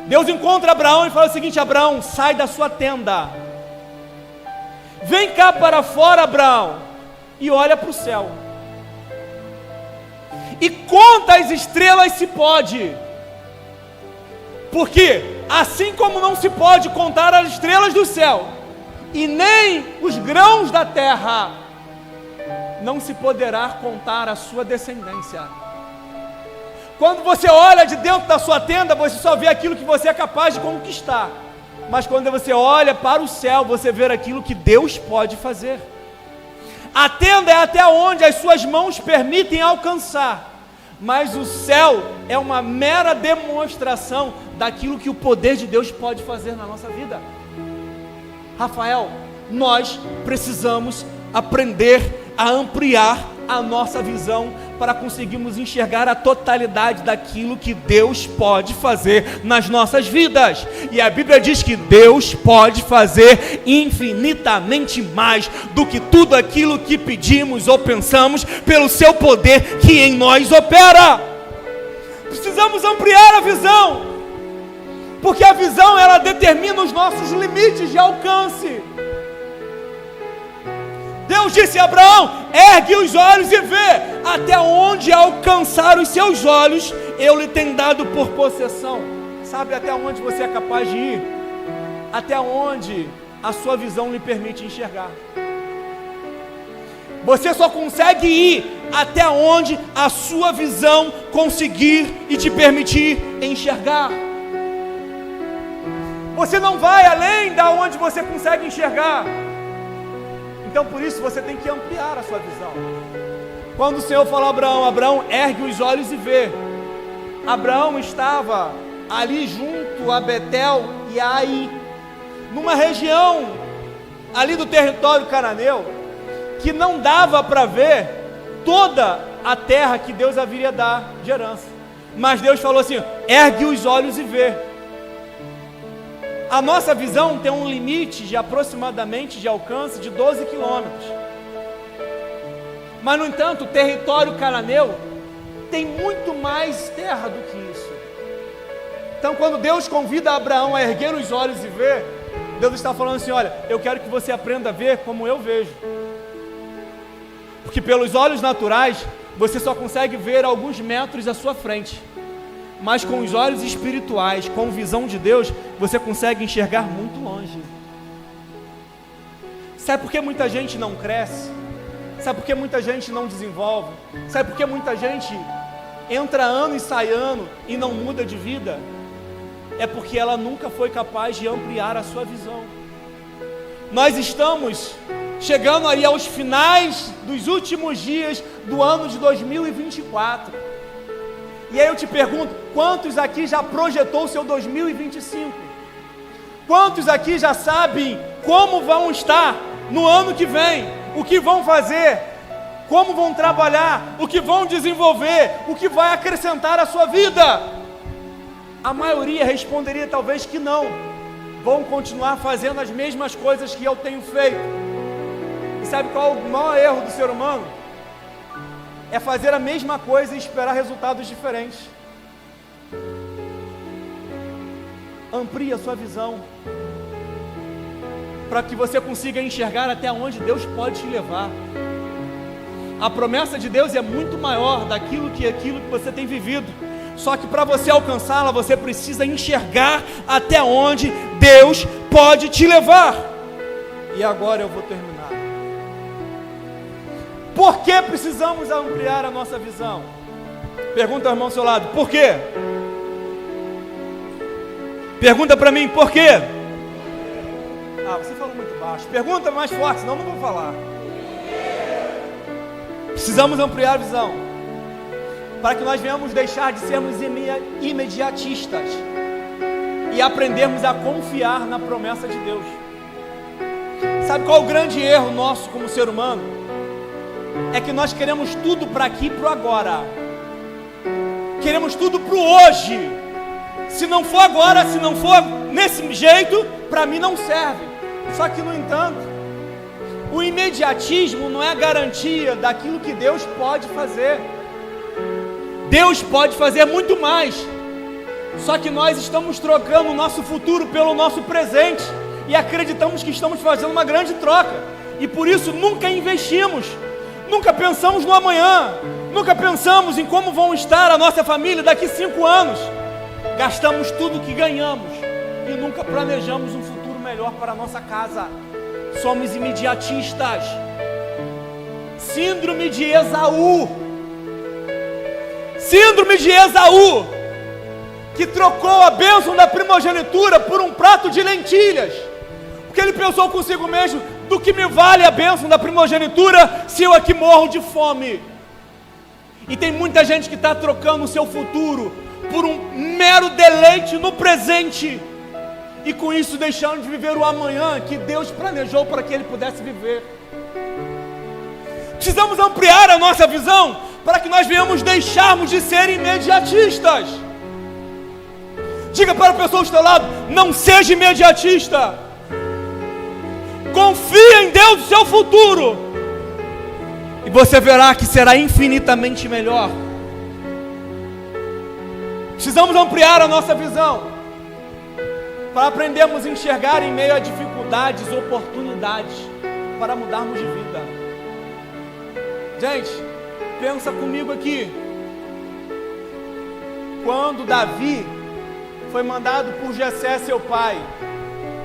Deus encontra Abraão e fala o seguinte: Abraão, sai da sua tenda, vem cá para fora, Abraão, e olha para o céu, e conta as estrelas se pode, porque assim como não se pode contar as estrelas do céu, e nem os grãos da terra, não se poderá contar a sua descendência. Quando você olha de dentro da sua tenda, você só vê aquilo que você é capaz de conquistar. Mas quando você olha para o céu, você vê aquilo que Deus pode fazer. A tenda é até onde as suas mãos permitem alcançar, mas o céu é uma mera demonstração daquilo que o poder de Deus pode fazer na nossa vida. Rafael, nós precisamos aprender a ampliar a nossa visão para conseguirmos enxergar a totalidade daquilo que Deus pode fazer nas nossas vidas. E a Bíblia diz que Deus pode fazer infinitamente mais do que tudo aquilo que pedimos ou pensamos, pelo seu poder que em nós opera. Precisamos ampliar a visão, porque a visão ela determina os nossos limites de alcance. Deus disse a Abraão: ergue os olhos e vê. Até onde alcançar os seus olhos, eu lhe tenho dado por possessão. Sabe até onde você é capaz de ir? Até onde a sua visão lhe permite enxergar. Você só consegue ir até onde a sua visão conseguir e te permitir enxergar. Você não vai além da onde você consegue enxergar. Então por isso você tem que ampliar a sua visão. Quando o Senhor falou a Abraão, Abraão, ergue os olhos e vê. Abraão estava ali junto a Betel e a Ai, numa região ali do território cananeu, que não dava para ver toda a terra que Deus haveria dar de herança. Mas Deus falou assim: ergue os olhos e vê. A nossa visão tem um limite de aproximadamente de alcance de 12 quilômetros. Mas, no entanto, o território cananeu tem muito mais terra do que isso. Então, quando Deus convida Abraão a erguer os olhos e ver, Deus está falando assim: olha, eu quero que você aprenda a ver como eu vejo. Porque pelos olhos naturais, você só consegue ver alguns metros à sua frente. Mas com os olhos espirituais, com visão de Deus, você consegue enxergar muito longe. Sabe por que muita gente não cresce? Sabe por que muita gente não desenvolve? Sabe por que muita gente entra ano e sai ano e não muda de vida? É porque ela nunca foi capaz de ampliar a sua visão. Nós estamos chegando aí aos finais dos últimos dias do ano de 2024. E aí eu te pergunto, quantos aqui já projetou o seu 2025? Quantos aqui já sabem como vão estar no ano que vem? O que vão fazer? Como vão trabalhar? O que vão desenvolver? O que vai acrescentar à sua vida? A maioria responderia talvez que não. Vão continuar fazendo as mesmas coisas que eu tenho feito. E sabe qual é o maior erro do ser humano? É fazer a mesma coisa e esperar resultados diferentes. Amplie a sua visão, para que você consiga enxergar até onde Deus pode te levar. A promessa de Deus é muito maior daquilo que você tem vivido. Só que para você alcançá-la, você precisa enxergar até onde Deus pode te levar. E agora eu vou terminar. Por que precisamos ampliar a nossa visão? Pergunta ao irmão ao seu lado, por quê? Pergunta para mim, por quê? Ah, você falou muito baixo. Pergunta mais forte, senão não vou falar. Precisamos ampliar a visão, para que nós venhamos deixar de sermos imediatistas e aprendermos a confiar na promessa de Deus. Sabe qual é o grande erro nosso como ser humano? É que nós queremos tudo para aqui e para o agora. Queremos tudo para o hoje. Se não for agora, se não for nesse jeito, para mim não serve. Só que, no entanto, o imediatismo não é a garantia daquilo que Deus pode fazer. Deus pode fazer muito mais. Só que nós estamos trocando o nosso futuro pelo nosso presente e acreditamos que estamos fazendo uma grande troca. E por isso nunca investimos. Nunca pensamos no amanhã, nunca pensamos em como vão estar a nossa família daqui 5 anos. Gastamos tudo que ganhamos e nunca planejamos um futuro melhor para a nossa casa. Somos imediatistas. Síndrome de Esaú. Síndrome de Esaú, que trocou a bênção da primogenitura por um prato de lentilhas, porque ele pensou consigo mesmo: do que me vale a bênção da primogenitura se eu aqui morro de fome? E tem muita gente que está trocando o seu futuro por um mero deleite no presente, e com isso deixando de viver o amanhã que Deus planejou para que ele pudesse viver. Precisamos ampliar a nossa visão para que nós venhamos deixarmos de ser imediatistas. Diga para a pessoa do seu lado: não seja imediatista. Confia em Deus do seu futuro, e você verá que será infinitamente melhor. Precisamos ampliar a nossa visão, para aprendermos a enxergar em meio a dificuldades, oportunidades, para mudarmos de vida. Gente, pensa comigo aqui. Quando Davi foi mandado por Jessé, seu pai,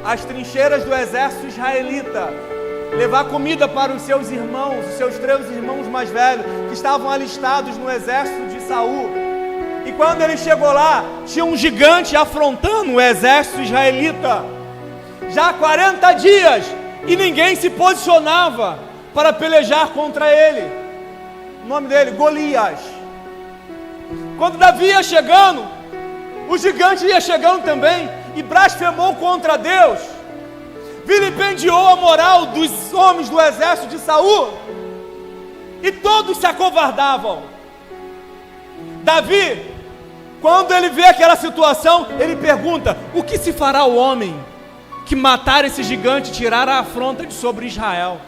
às trincheiras do exército israelita, levar comida para os seus irmãos, os seus 3 irmãos mais velhos, que estavam alistados no exército de Saul. E quando ele chegou lá, tinha um gigante afrontando o exército israelita, já há 40 dias, e ninguém se posicionava para pelejar contra ele. o nome dele, Golias. Quando Davi ia chegando, o gigante ia chegando também e blasfemou contra Deus, vilipendiou a moral dos homens do exército de Saul, e todos se acovardavam. Davi, quando ele vê aquela situação, ele pergunta: o que se fará ao homem que matar esse gigante e tirar a afronta de sobre Israel?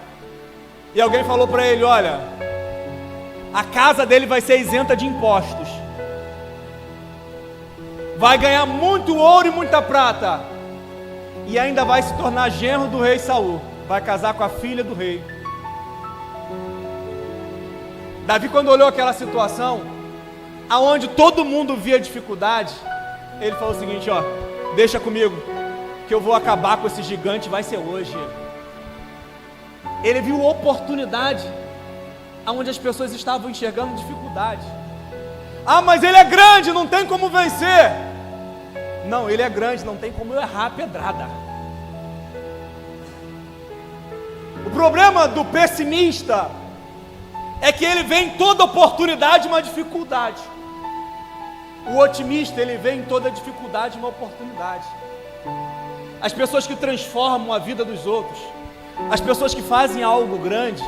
E alguém falou para ele: olha, a casa dele vai ser isenta de impostos, vai ganhar muito ouro e muita prata, e ainda vai se tornar genro do rei Saul, vai casar com a filha do rei. Davi, quando olhou aquela situação, aonde todo mundo via dificuldade, ele falou o seguinte: ó, deixa comigo, que eu vou acabar com esse gigante, vai ser hoje. Ele viu oportunidade, aonde as pessoas estavam enxergando dificuldade. Ah, mas ele é grande, não tem como vencer. Não, ele é grande, não tem como eu errar a pedrada. O problema do pessimista é que ele vê em toda oportunidade uma dificuldade. O otimista, ele vê em toda dificuldade uma oportunidade. As pessoas que transformam a vida dos outros, as pessoas que fazem algo grande,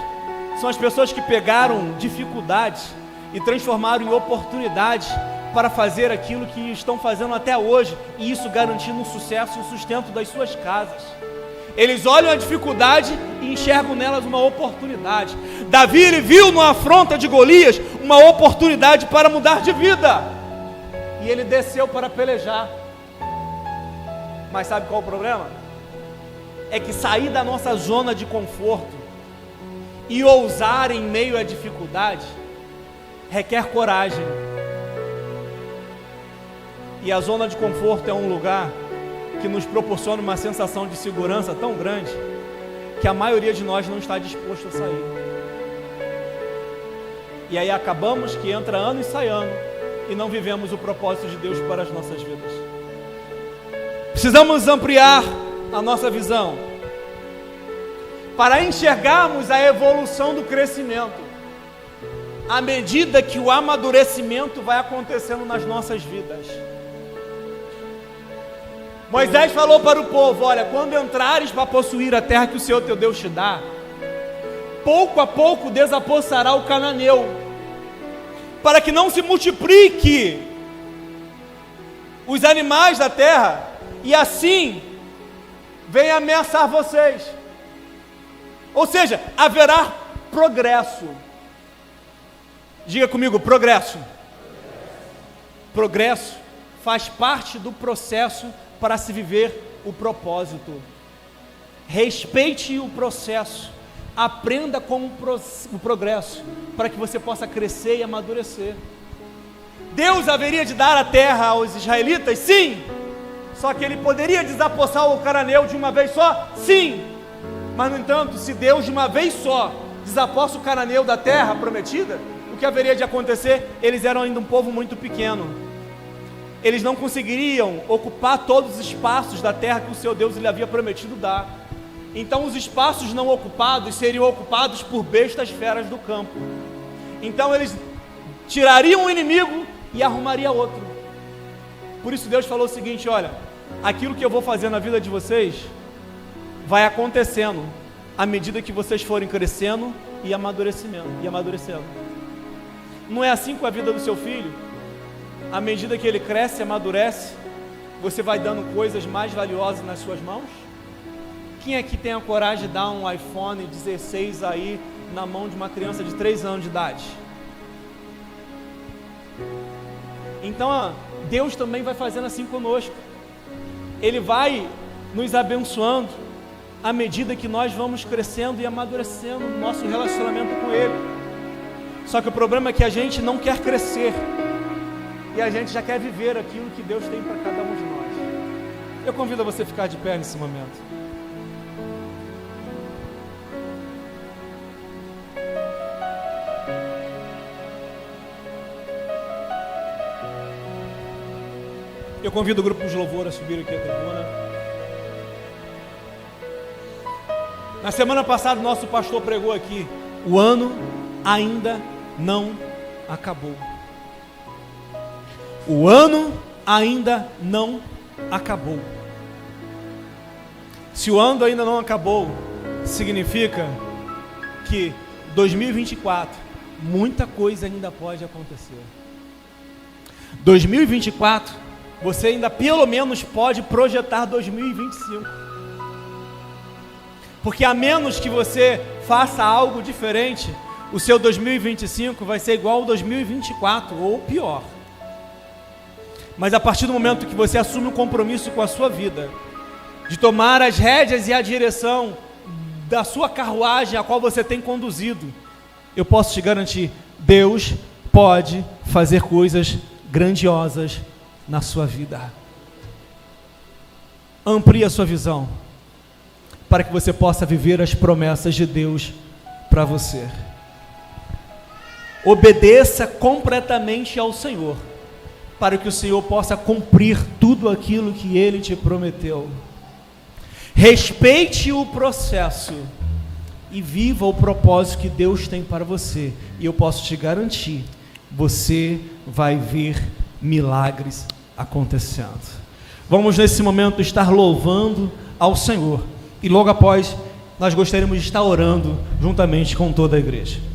são as pessoas que pegaram dificuldades e transformaram em oportunidades para fazer aquilo que estão fazendo até hoje, e isso garantindo o sucesso e o sustento das suas casas. Eles olham a dificuldade e enxergam nelas uma oportunidade. Davi, ele viu na afronta de Golias uma oportunidade para mudar de vida, e ele desceu para pelejar. Mas sabe qual é o problema? É que sair da nossa zona de conforto e ousar em meio à dificuldade requer coragem. E a zona de conforto é um lugar que nos proporciona uma sensação de segurança tão grande que a maioria de nós não está disposto a sair. E aí acabamos que entra ano e sai ano e não vivemos o propósito de Deus para as nossas vidas. Precisamos ampliar a nossa visão para enxergarmos a evolução do crescimento, à medida que o amadurecimento vai acontecendo nas nossas vidas. Moisés falou para o povo: olha, quando entrares para possuir a terra que o Senhor teu Deus te dá, pouco a pouco desapossará o cananeu, para que não se multiplique os animais da terra, e assim venha ameaçar vocês. Ou seja, haverá progresso. Diga comigo: progresso. Progresso faz parte do processo para se viver o propósito. Respeite o processo, aprenda com o progresso, para que você possa crescer e amadurecer. Deus haveria de dar a terra aos israelitas? Sim. Só que ele poderia desapossar o cananeu de uma vez só? Sim. Mas no entanto, se Deus de uma vez só desapossa o cananeu da terra prometida, o que haveria de acontecer? Eles eram ainda um povo muito pequeno. Eles não conseguiriam ocupar todos os espaços da terra que o seu Deus lhe havia prometido dar. Então os espaços não ocupados seriam ocupados por bestas feras do campo. Então eles tirariam o inimigo e arrumariam outro. Por isso Deus falou o seguinte: olha, aquilo que eu vou fazer na vida de vocês vai acontecendo à medida que vocês forem crescendo e amadurecendo. Não é assim com a vida do seu filho? À medida que ele cresce e amadurece, você vai dando coisas mais valiosas nas suas mãos? Quem aqui tem a coragem de dar um iPhone 16 aí na mão de uma criança de 3 anos de idade? Então Deus também vai fazendo assim conosco. Ele vai nos abençoando à medida que nós vamos crescendo e amadurecendo no nosso relacionamento com Ele. Só que o problema é que a gente não quer crescer, e a gente já quer viver aquilo que Deus tem para cada um de nós. Eu convido você a ficar de pé nesse momento. Eu convido o grupo de louvor a subir aqui à tribuna. Na semana passada, o nosso pastor pregou aqui: o ano ainda não acabou. O ano ainda não acabou. Se o ano ainda não acabou, significa que 2024, muita coisa ainda pode acontecer. 2024, você ainda pelo menos pode projetar 2025. Porque a menos que você faça algo diferente, o seu 2025 vai ser igual ao 2024, ou pior. Mas a partir do momento que você assume um compromisso com a sua vida, de tomar as rédeas e a direção da sua carruagem a qual você tem conduzido, eu posso te garantir, Deus pode fazer coisas grandiosas na sua vida. Amplie a sua visão, para que você possa viver as promessas de Deus para você. Obedeça completamente ao Senhor, para que o Senhor possa cumprir tudo aquilo que Ele te prometeu. Respeite o processo e viva o propósito que Deus tem para você. E eu posso te garantir, você vai ver milagres acontecendo. Vamos nesse momento estar louvando ao Senhor. E logo após, nós gostaríamos de estar orando juntamente com toda a igreja.